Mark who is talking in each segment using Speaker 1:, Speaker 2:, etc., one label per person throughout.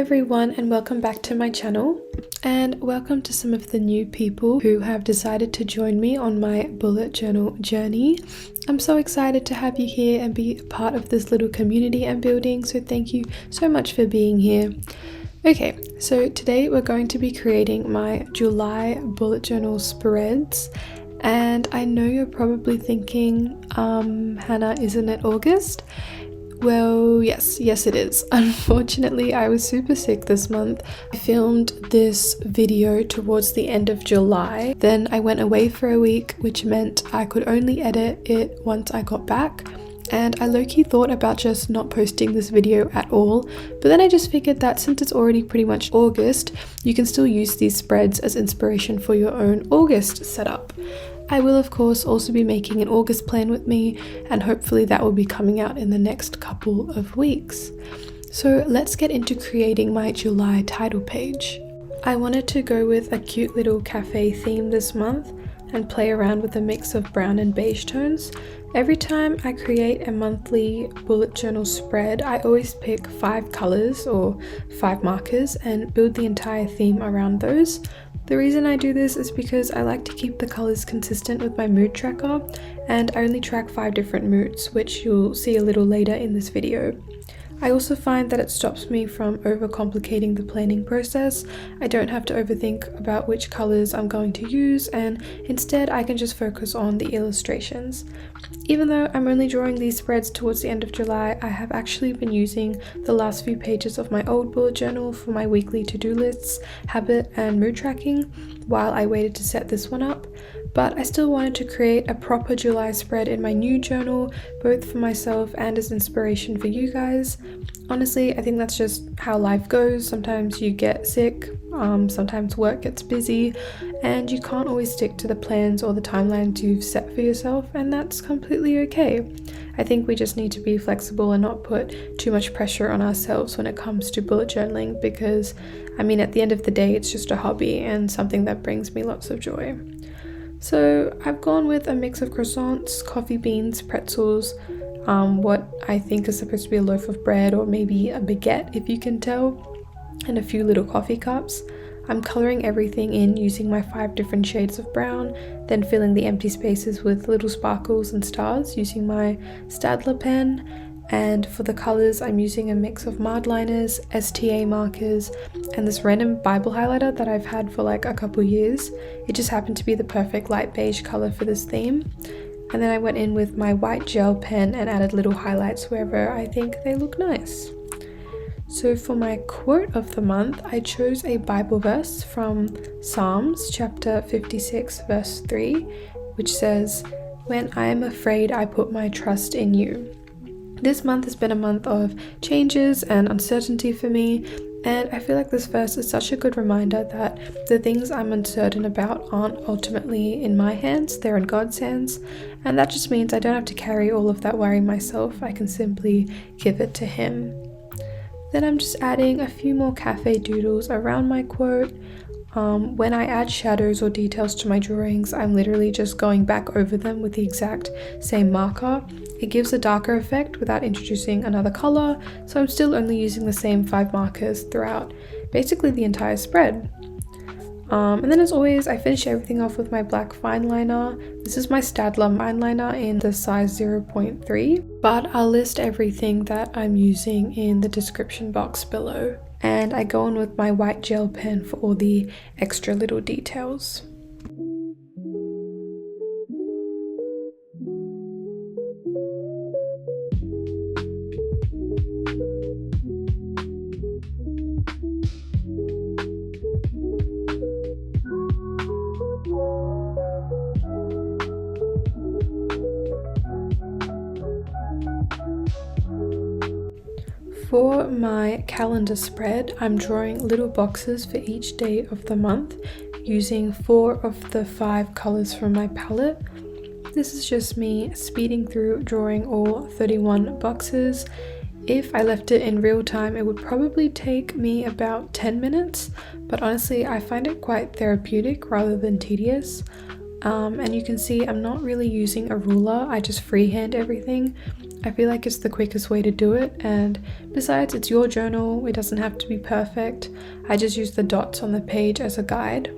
Speaker 1: everyone, and welcome back to my channel, and welcome to some of the new people who have decided to join me on my bullet journal journey. I'm so excited to have you here and be a part of this little community I'm building, so thank you so much for being here. Okay, so today we're going to be creating my July bullet journal spreads, and I know you're probably thinking, Hannah, isn't it August? Well, yes it is. Unfortunately, I was super sick this month. I filmed this video towards the end of July. Then I went away for a week, which meant I could only edit it once I got back. And I low-key thought about just not posting this video at all, but then I just figured that since it's already pretty much August, you can still use these spreads as inspiration for your own August setup. I will of course also be making an August plan with me, and hopefully that will be coming out in the next couple of weeks. So let's get into creating my July title page. I wanted to go with a cute little cafe theme this month and play around with a mix of brown and beige tones. Every time I create a monthly bullet journal spread, I always pick 5 colors or 5 markers and build the entire theme around those. The reason I do this is because I like to keep the colors consistent with my mood tracker, and I only track 5 different moods, which you'll see a little later in this video. I also find that it stops me from overcomplicating the planning process. I don't have to overthink about which colors I'm going to use, and instead I can just focus on the illustrations. Even though I'm only drawing these spreads towards the end of July, I have actually been using the last few pages of my old bullet journal for my weekly to-do lists, habit and mood tracking while I waited to set this one up. But I still wanted to create a proper July spread in my new journal, both for myself and as inspiration for you guys. Honestly, I think that's just how life goes. Sometimes you get sick, sometimes work gets busy, and you can't always stick to the plans or the timelines you've set for yourself, and that's completely okay. I think we just need to be flexible and not put too much pressure on ourselves when it comes to bullet journaling, because at the end of the day, it's just a hobby and something that brings me lots of joy. So I've gone with a mix of croissants, coffee beans, pretzels, what I think is supposed to be a loaf of bread or maybe a baguette if you can tell, and a few little coffee cups. I'm colouring everything in using my 5 different shades of brown, then filling the empty spaces with little sparkles and stars using my Staedtler Pen. And for the colours, I'm using a mix of Mildliners, STA markers, and this random Bible highlighter that I've had for like a couple years. It just happened to be the perfect light beige colour for this theme. And then I went in with my white gel pen and added little highlights wherever I think they look nice. So for my quote of the month, I chose a Bible verse from Psalms chapter 56 verse 3, which says, "When I am afraid, I put my trust in you." This month has been a month of changes and uncertainty for me, and I feel like this verse is such a good reminder that the things I'm uncertain about aren't ultimately in my hands, they're in God's hands, and that just means I don't have to carry all of that worry myself. I can simply give it to Him. Then I'm just adding a few more cafe doodles around my quote. When I add shadows or details to my drawings, I'm literally just going back over them with the exact same marker. It gives a darker effect without introducing another color, so I'm still only using the same 5 markers throughout basically the entire spread. And then as always, I finish everything off with my black fine liner. This is my Staedtler fine liner in the size 0.3, but I'll list everything that I'm using in the description box below. And I go on with my white gel pen for all the extra little details. For my calendar spread, I'm drawing little boxes for each day of the month using 4 of the 5 colors from my palette. This is just me speeding through drawing all 31 boxes. If I left it in real time, it would probably take me about 10 minutes, but honestly, I find it quite therapeutic rather than tedious. And you can see I'm not really using a ruler, I just freehand everything. I feel like it's the quickest way to do it, and besides, it's your journal, it doesn't have to be perfect. I just use the dots on the page as a guide.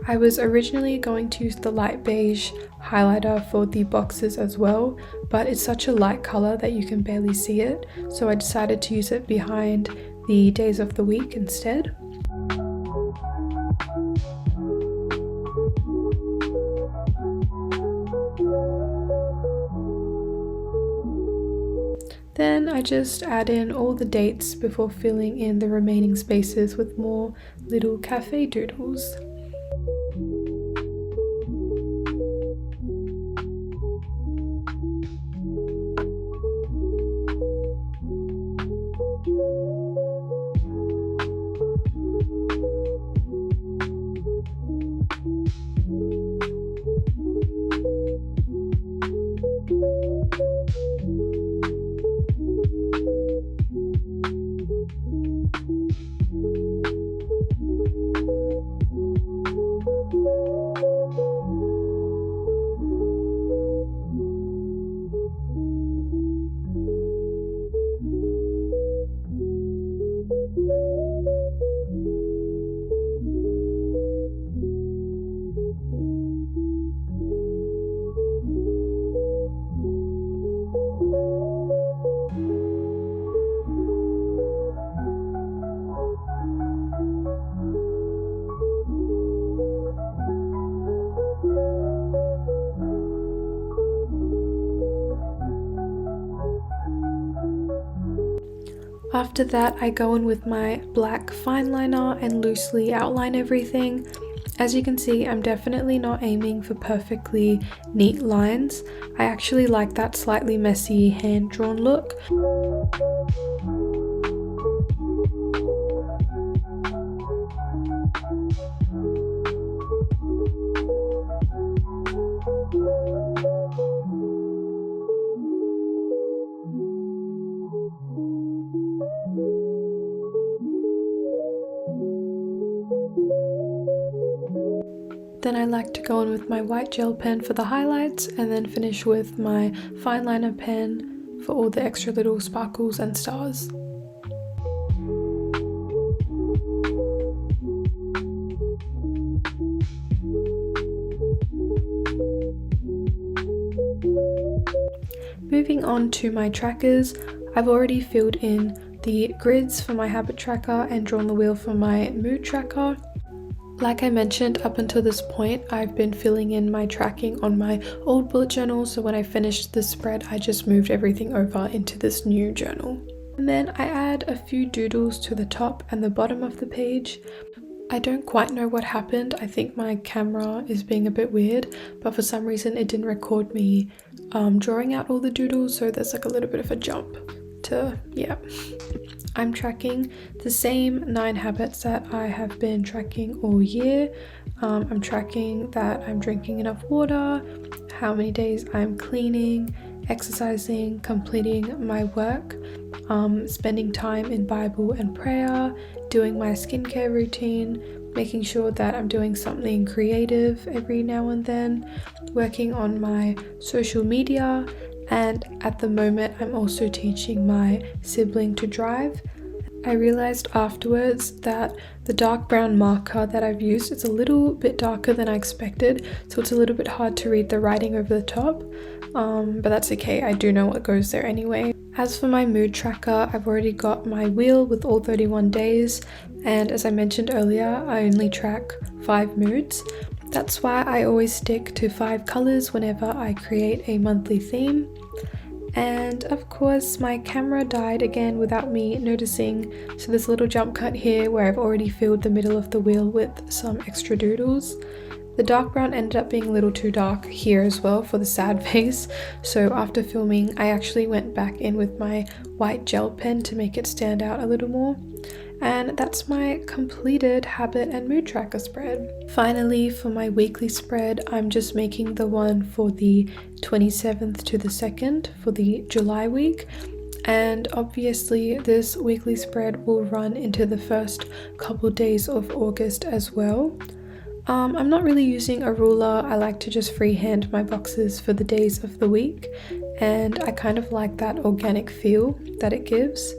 Speaker 1: I was originally going to use the light beige highlighter for the boxes as well, but it's such a light color that you can barely see it, so I decided to use it behind the days of the week instead. Then I just add in all the dates before filling in the remaining spaces with more little cafe doodles. After that, I go in with my black fine liner and loosely outline everything. As you can see, I'm definitely not aiming for perfectly neat lines. I actually like that slightly messy hand-drawn look. Then I like to go in with my white gel pen for the highlights and then finish with my fine liner pen for all the extra little sparkles and stars. Moving on to my trackers, I've already filled in the grids for my habit tracker and drawn the wheel for my mood tracker. Like I mentioned, up until this point, I've been filling in my tracking on my old bullet journal, so when I finished this spread, I just moved everything over into this new journal. And then I add a few doodles to the top and the bottom of the page. I don't quite know what happened. I think my camera is being a bit weird, but for some reason it didn't record me drawing out all the doodles, so there's like a little bit of a jump to, yeah. I'm tracking the same 9 habits that I have been tracking all year. I'm tracking that I'm drinking enough water, how many days I'm cleaning, exercising, completing my work, spending time in Bible and prayer, doing my skincare routine, making sure that I'm doing something creative every now and then, working on my social media, and at the moment I'm also teaching my sibling to drive. I realized afterwards that the dark brown marker that I've used, it's a little bit darker than I expected, so it's a little bit hard to read the writing over the top, but that's okay, I do know what goes there anyway. As for my mood tracker, I've already got my wheel with all 31 days, and as I mentioned earlier, I only track 5 moods. That's why I always stick to 5 colors whenever I create a monthly theme. And of course my camera died again without me noticing, so there's a little jump cut here where I've already filled the middle of the wheel with some extra doodles. The dark brown ended up being a little too dark here as well for the sad face, so after filming I actually went back in with my white gel pen to make it stand out a little more. And that's my completed habit and mood tracker spread. Finally, for my weekly spread, I'm just making the one for the 27th to the 2nd for the July week. And obviously this weekly spread will run into the first couple days of August as well. I'm not really using a ruler. I like to just freehand my boxes for the days of the week, and I kind of like that organic feel that it gives.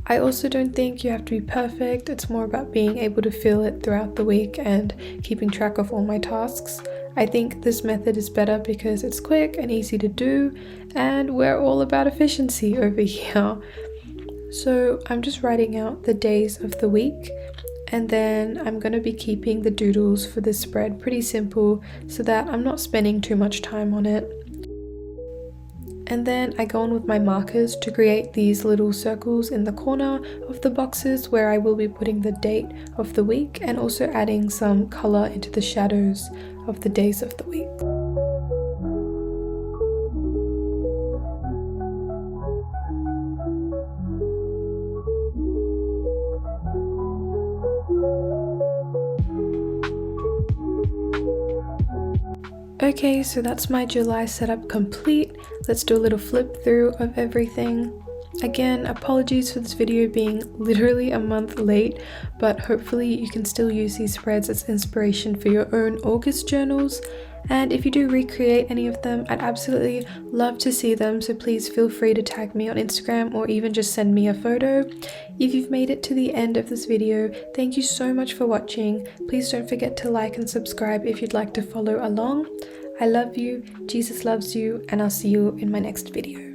Speaker 1: I also don't think you have to be perfect. It's more about being able to feel it throughout the week and keeping track of all my tasks. I think this method is better because it's quick and easy to do, and we're all about efficiency over here. So I'm just writing out the days of the week, and then I'm going to be keeping the doodles for this spread pretty simple so that I'm not spending too much time on it. And then I go on with my markers to create these little circles in the corner of the boxes where I will be putting the date of the week and also adding some color into the shadows of the days of the week. Okay, so that's my July setup complete. Let's do a little flip through of everything. Again, apologies for this video being literally a month late, but hopefully you can still use these spreads as inspiration for your own August journals. And if you do recreate any of them, I'd absolutely love to see them, so please feel free to tag me on Instagram or even just send me a photo. If you've made it to the end of this video, thank you so much for watching. Please don't forget to like and subscribe if you'd like to follow along. I love you, Jesus loves you, and I'll see you in my next video.